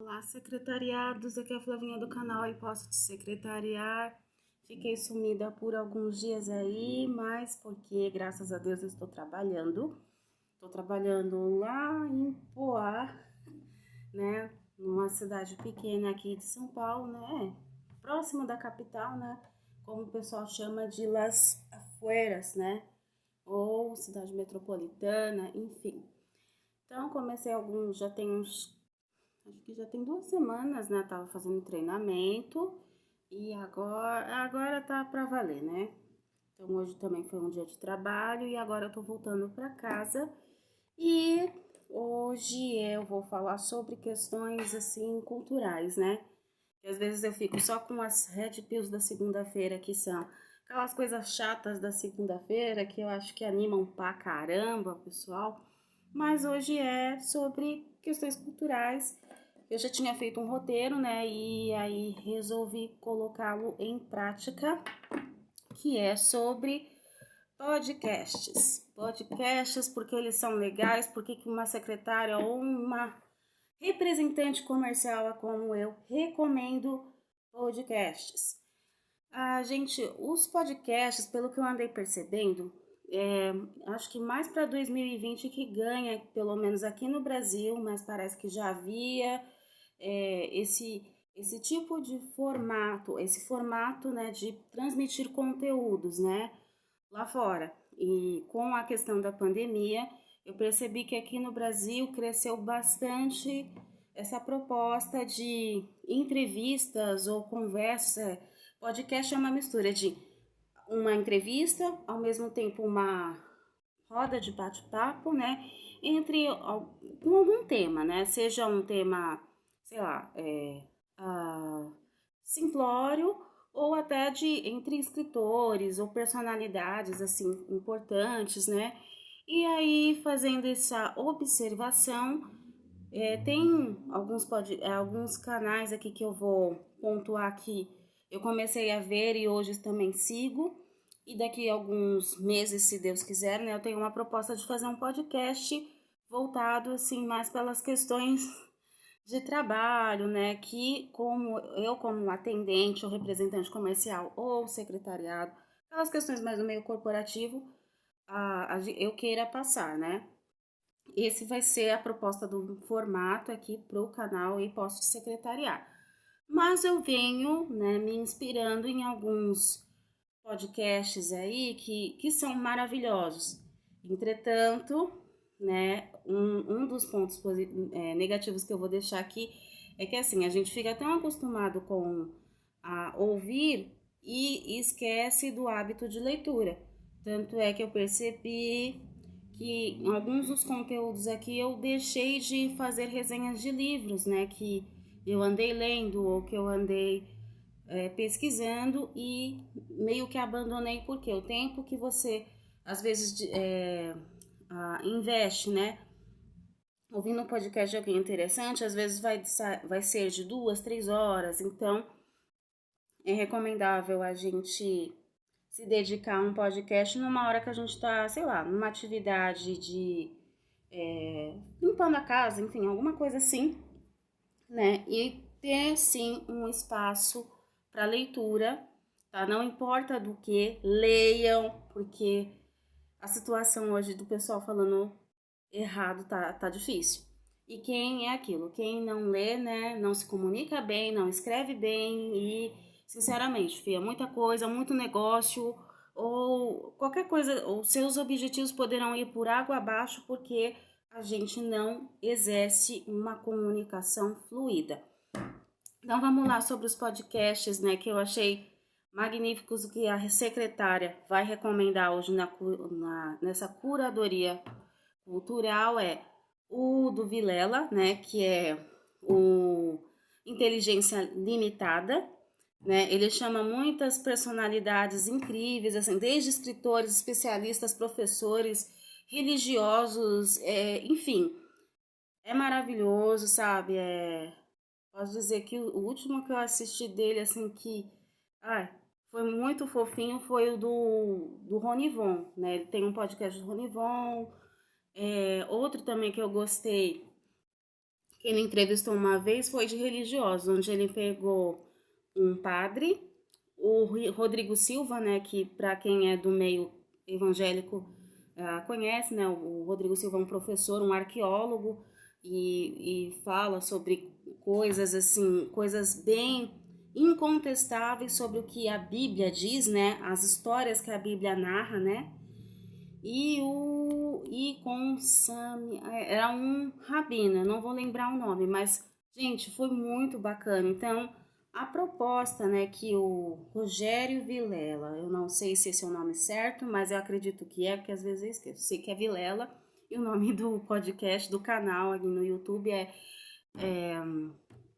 Olá, secretariados, aqui é a Flavinha do canal Aí Posso Te Secretariar. Fiquei sumida por alguns dias aí, mas porque, graças a Deus, eu estou trabalhando. Estou trabalhando lá em Poá, né, numa cidade pequena aqui de São Paulo, né, próxima da capital, né, como o pessoal chama de Las Afueras, né, ou cidade metropolitana, enfim. Então, comecei já tem acho que já tem 2 semanas, né? Tava fazendo treinamento e agora tá pra valer, né? Então hoje também foi um dia de trabalho e agora eu tô voltando pra casa e hoje eu vou falar sobre questões assim culturais, né? Que às vezes eu fico só com as red pills da segunda-feira, que são aquelas coisas chatas da segunda-feira que eu acho que animam pra caramba, pessoal. Mas hoje é sobre questões culturais. Eu já tinha feito um roteiro, né? E aí resolvi colocá-lo em prática, que é sobre podcasts. Podcasts, porque eles são legais, porque uma secretária ou uma representante comercial como eu recomendo podcasts. Gente, os podcasts, pelo que eu andei percebendo, acho que mais para 2020 que ganha, pelo menos aqui no Brasil, mas parece que já havia esse tipo de formato, esse formato, né, de transmitir conteúdos, né, lá fora. E com a questão da pandemia, eu percebi que aqui no Brasil cresceu bastante essa proposta de entrevistas ou conversa. Podcast é uma mistura de uma entrevista, ao mesmo tempo uma roda de bate-papo, né? Com algum tema, né? Seja um tema, sei lá, simplório ou até de entre escritores ou personalidades assim importantes, né? E aí fazendo essa observação, tem alguns canais aqui que eu vou pontuar aqui. Eu comecei a ver e hoje também sigo. E daqui a alguns meses, se Deus quiser, né, eu tenho uma proposta de fazer um podcast voltado assim mais pelas questões de trabalho, né, que como atendente ou representante comercial ou secretariado, pelas questões mais do meio corporativo, eu queira passar, né? Esse vai ser a proposta do formato aqui para o canal e posso te secretariar. Mas eu venho, né, me inspirando em alguns podcasts aí que são maravilhosos. Entretanto, né, um dos pontos negativos que eu vou deixar aqui é que assim, a gente fica tão acostumado com a ouvir e esquece do hábito de leitura. Tanto é que eu percebi que em alguns dos conteúdos aqui eu deixei de fazer resenhas de livros, né, que eu andei lendo ou que eu andei pesquisando e meio que abandonei porque o tempo que você às vezes investe, né, ouvindo um podcast de alguém interessante, às vezes vai ser de 2, 3 horas, então é recomendável a gente se dedicar a um podcast numa hora que a gente está, sei lá, numa atividade de limpando a casa, enfim, alguma coisa assim, né? E ter sim um espaço para leitura, tá? Não importa do que, leiam, porque a situação hoje do pessoal falando errado tá difícil. E quem é aquilo? Quem não lê, né? Não se comunica bem, não escreve bem e, sinceramente, fia, muita coisa, muito negócio ou qualquer coisa, ou seus objetivos poderão ir por água abaixo porque a gente não exerce uma comunicação fluida. Então vamos lá sobre os podcasts, né, que eu achei magníficos que a secretária vai recomendar hoje nessa curadoria cultural o do Vilela, né, que é o Inteligência Limitada, né? Ele chama muitas personalidades incríveis, assim, desde escritores, especialistas, professores, religiosos, enfim, é maravilhoso, sabe? Posso dizer que o último que eu assisti dele, assim, foi muito fofinho, foi o do Ronivon, né? Ele tem um podcast do Ronivon. Outro também que eu gostei que ele entrevistou uma vez foi de religiosos, onde ele pegou um padre, o Rodrigo Silva, né, que para quem é do meio evangélico conhece, né, o Rodrigo Silva é um professor, um arqueólogo, e fala sobre coisas assim, coisas bem incontestáveis sobre o que a Bíblia diz, né, as histórias que a Bíblia narra, né, e com Sam, era um rabino, não vou lembrar o nome, mas gente, foi muito bacana. Então, a proposta, né, que o Rogério Vilela, eu não sei se esse é o nome certo, mas eu acredito que é, porque às vezes eu esqueço. Sei que é Vilela e o nome do podcast, do canal aqui no YouTube é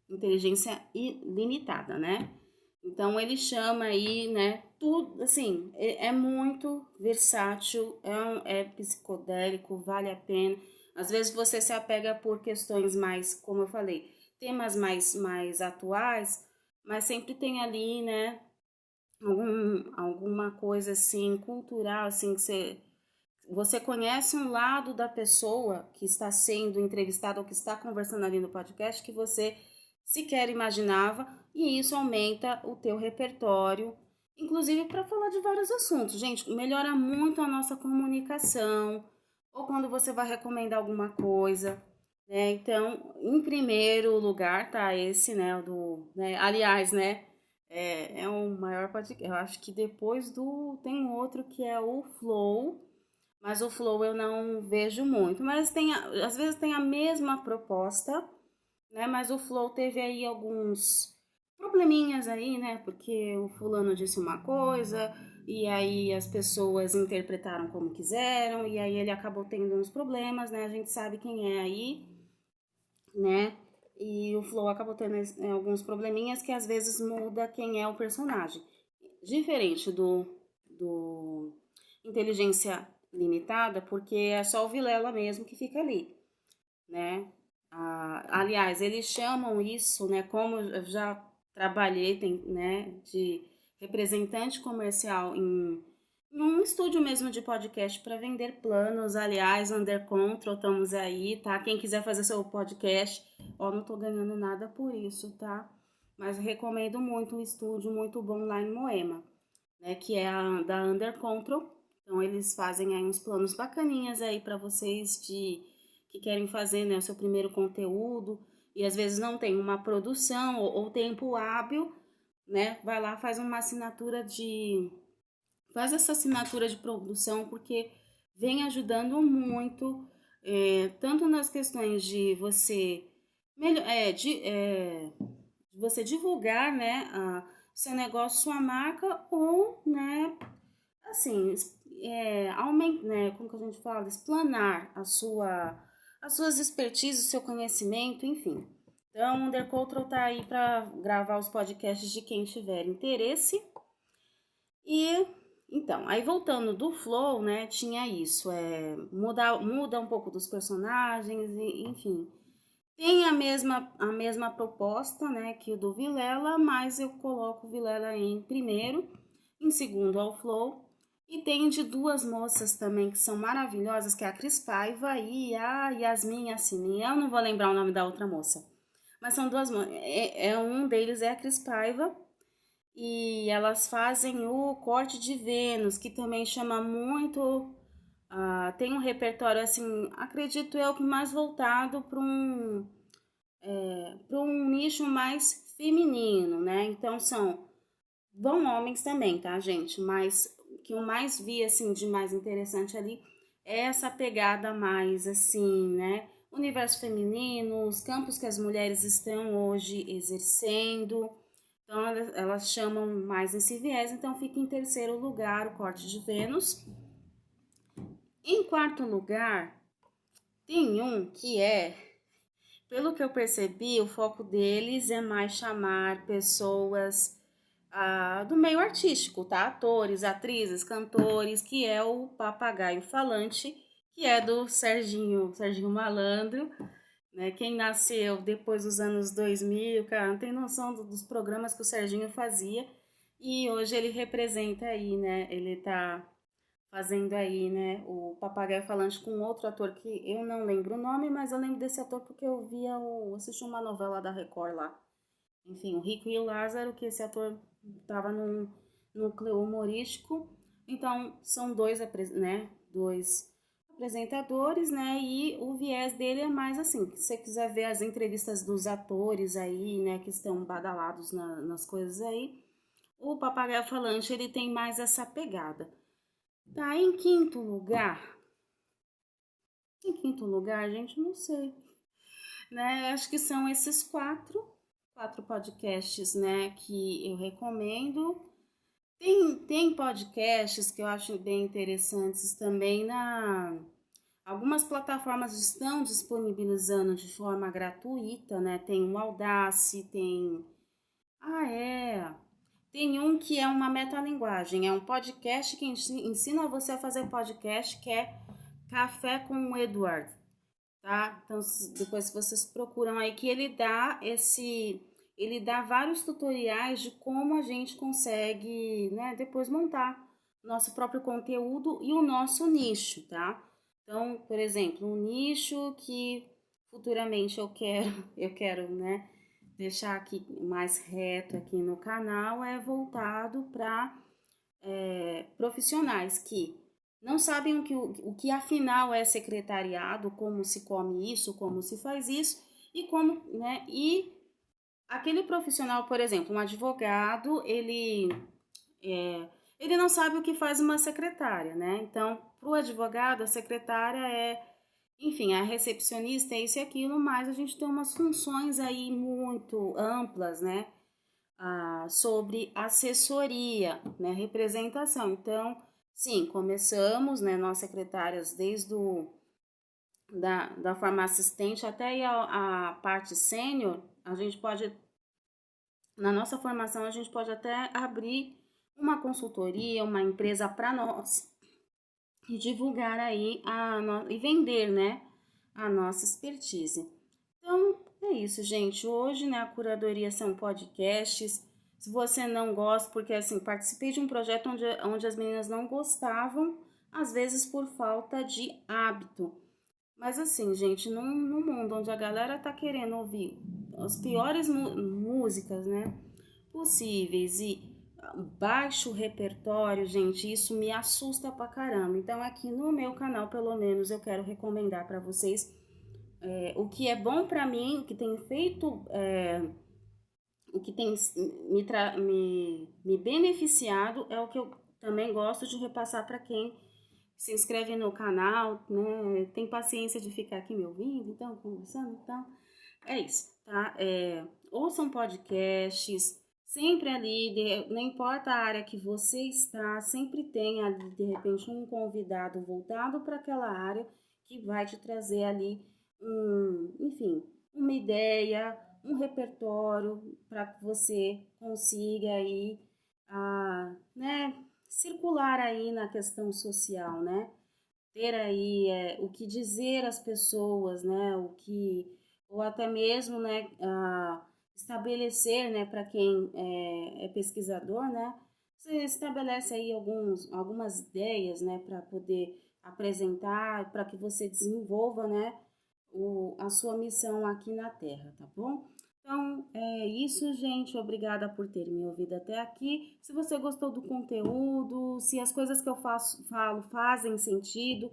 Inteligência Ilimitada, né? Então ele chama aí, né, tudo, assim, é muito versátil, é psicodélico, vale a pena. Às vezes você se apega por questões mais, como eu falei, temas mais atuais, mas sempre tem ali, né, alguma coisa assim, cultural, assim, que você conhece um lado da pessoa que está sendo entrevistada ou que está conversando ali no podcast que você sequer imaginava, e isso aumenta o teu repertório, inclusive para falar de vários assuntos. Gente, melhora muito a nossa comunicação, ou quando você vai recomendar alguma coisa, né? Então, em primeiro lugar tá esse, né, né? Aliás, né, é o maior podcast. Eu acho que depois tem outro que é o Flow, mas o Flow eu não vejo muito. Mas às vezes tem a mesma proposta, né? Mas o Flow teve aí alguns probleminhas aí, né? Porque o fulano disse uma coisa e aí as pessoas interpretaram como quiseram e aí ele acabou tendo uns problemas, né? A gente sabe quem é aí, né? E o Flow acabou tendo alguns probleminhas que às vezes muda quem é o personagem. Diferente do Inteligência Limitada, porque é só o Vilela mesmo que fica ali, né? Aliás, eles chamam isso, né? Como eu já trabalhei, né? De representante comercial em um estúdio mesmo de podcast para vender planos. Aliás, Under Control, estamos aí, tá? Quem quiser fazer seu podcast, ó, não tô ganhando nada por isso, tá? Mas recomendo muito um estúdio muito bom lá em Moema, né? Que é da Under Control. Então, eles fazem aí uns planos bacaninhas aí para vocês que querem fazer, né, o seu primeiro conteúdo e às vezes não tem uma produção ou tempo hábil, né? Vai lá, faz essa assinatura de produção porque vem ajudando muito, tanto nas questões de você de você divulgar, né, seu negócio, sua marca ou, né, assim, né, como que a gente fala, explanar as suas expertises, o seu conhecimento, enfim. Então, o Undercontrol tá aí para gravar os podcasts de quem tiver interesse. E, então, aí voltando do Flow, né, tinha isso, muda um pouco dos personagens, enfim. Tem a mesma proposta, né, que o do Vilela, mas eu coloco o Vilela em primeiro, em segundo ao Flow. E tem de duas moças também que são maravilhosas, que é a Cris Paiva e a Yasmin Yassine. Eu não vou lembrar o nome da outra moça. Mas são duas moças. Um deles é a Cris Paiva. E elas fazem o corte de Vênus, que também chama muito. Tem um repertório, assim, acredito eu, que mais voltado para um nicho mais feminino, né? Então vão homens também, tá, gente? Mas o que eu mais vi, assim, de mais interessante ali é essa pegada mais, assim, né? Universo feminino, os campos que as mulheres estão hoje exercendo. Então, elas chamam mais esse viés. Então, fica em terceiro lugar o corte de Vênus. Em quarto lugar, tem um que pelo que eu percebi, o foco deles é mais chamar pessoas do meio artístico, tá? Atores, atrizes, cantores, que é o Papagaio Falante, que é do Serginho Malandro, né? Quem nasceu depois dos anos 2000, cara, não tem noção dos programas que o Serginho fazia. E hoje ele representa aí, né? Ele tá fazendo aí, né, o Papagaio Falante com outro ator que eu não lembro o nome, mas eu lembro desse ator porque eu assisti uma novela da Record lá. Enfim, o Rico e o Lázaro, que esse ator estava num núcleo humorístico. Então, são dois apresentadores, né? E o viés dele é mais assim, se você quiser ver as entrevistas dos atores aí, né, que estão badalados nas coisas aí, o Papagaio Falante, ele tem mais essa pegada. Tá, em quinto lugar, gente, não sei, né? Acho que são esses quatro podcasts, né, que eu recomendo. Tem podcasts que eu acho bem interessantes também algumas plataformas estão disponibilizando de forma gratuita, né? Tem o Audacy, tem um que é uma metalinguagem, é um podcast que ensina você a fazer podcast, que é Café com o Edward, tá? Então, depois vocês procuram aí que ele dá vários tutoriais de como a gente consegue, né, depois montar nosso próprio conteúdo e o nosso nicho, tá? Então, por exemplo, um nicho que futuramente eu quero, né, deixar aqui mais reto aqui no canal é voltado para profissionais que não sabem o que afinal é secretariado, como se come isso, como se faz isso e como, né? E aquele profissional, por exemplo, um advogado, ele não sabe o que faz uma secretária, né? Então, para o advogado, a secretária enfim, a recepcionista é isso e aquilo, mas a gente tem umas funções aí muito amplas, né? Sobre assessoria, né, representação. Então, sim, começamos, né, nós secretárias desde da forma assistente até a parte sênior, a gente pode, na nossa formação, a gente pode até abrir uma consultoria, uma empresa para nós e divulgar aí e vender, né, a nossa expertise. Então, é isso, gente. Hoje, né, a curadoria são podcasts. Se você não gosta, porque assim, participei de um projeto onde as meninas não gostavam, às vezes por falta de hábito. Mas assim, gente, num mundo onde a galera tá querendo ouvir as piores músicas, né, possíveis e baixo repertório, gente, isso me assusta pra caramba. Então, aqui no meu canal, pelo menos, eu quero recomendar para vocês o que é bom para mim, o que tem feito, o que tem me beneficiado, é o que eu também gosto de repassar para quem se inscreve no canal, né? Tem paciência de ficar aqui me ouvindo, então, conversando, então, é isso, tá? Ouçam podcasts, sempre ali, não importa a área que você está, sempre tem ali, de repente, um convidado voltado para aquela área que vai te trazer ali enfim, uma ideia, um repertório para que você consiga aí, né, circular aí na questão social, né? Ter aí o que dizer às pessoas, né? Ou até mesmo, né, estabelecer, né, para quem é pesquisador, né? Você estabelece aí algumas ideias, né, para poder apresentar, para que você desenvolva, né, a sua missão aqui na Terra, tá bom? Então, é isso, gente. Obrigada por ter me ouvido até aqui. Se você gostou do conteúdo, se as coisas que eu falo fazem sentido,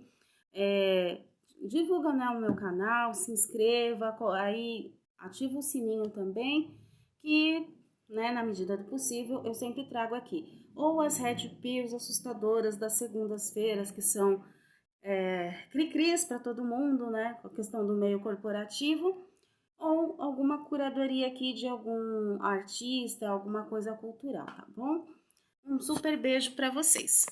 é, divulga, né, o meu canal, se inscreva, aí ativa o sininho também, que, né, na medida do possível, eu sempre trago aqui. Ou as Red Pills assustadoras das segundas-feiras, que são cri-cris para todo mundo, né? Com a questão do meio corporativo, ou alguma curadoria aqui de algum artista, alguma coisa cultural, tá bom? Um super beijo para vocês.